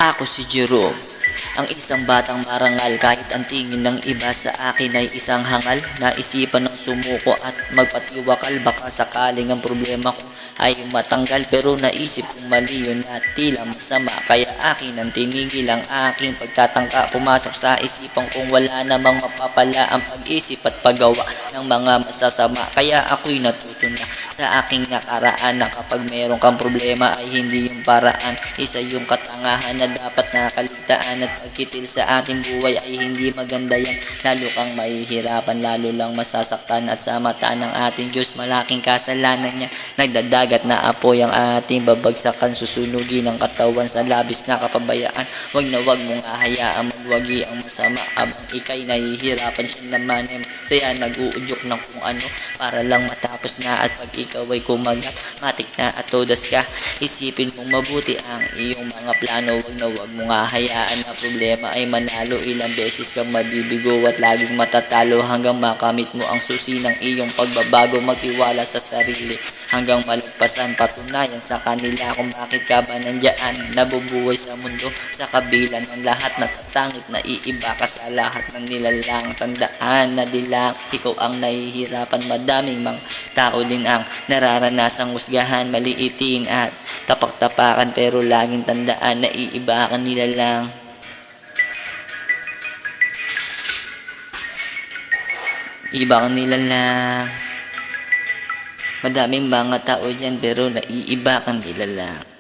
Ako si Jerome, ang isang batang marangal. Kahit ang tingin ng iba sa akin ay isang hangal, naisipan ng sumuko at magpatiwakal. Baka sakaling ang problema ko ay matanggal, pero naisip kong mali yun at tila masama. Kaya akin ang tinigil ang aking pagtatangka. Pumasok sa isipan kong wala namang mapapala ang pag-isip at paggawa ng mga masasama. Kaya ako'y natuto na sa aking nakaraan na kapag meron kang problema ay hindi yung paraan, isa yung katangahan na dapat nakaligtaan. At pagkitil sa ating buhay ay hindi maganda yan, lalo kang mahihirapan, lalo lang masasaktan. At sa mata ng ating Diyos malaking kasalanan niya, nagdadagat na apoy ang ating babagsakan. Susunugin ang katawan sa labis na kapabayaan. Wag na wag mong ahayaan magwagi ang masama. Habang ikay nahihirapan, siya naman ay masaya, nag-uudyok ng kung ano para lang matapos na. At pag ikaw ay kumagat, matik na at todas ka. Isipin mong mabuti ang iyong mga plano. Wag na wag mong ahayaan na problema ay manalo. Ilang beses kang mabibigo at laging matatalo, hanggang makamit mo ang susi ng iyong pagbabago. Magtiwala sa sarili hanggang malagpasan, patunayan sa kanila kung bakit ka ba nandyan. Nabubuhay sa mundo sa kabila ng lahat, natatangit na iiba ka sa lahat ng nilalang. Tandaan na di lang ikaw ang nahihirapan, madaming mga tao din ang nararanasang husgahan, maliitin at tapak-tapakan. Pero laging tandaan na iiba ka nila lang. Iba ka nila lang. Madaming mga tao dyan pero naiiba ka nila lang.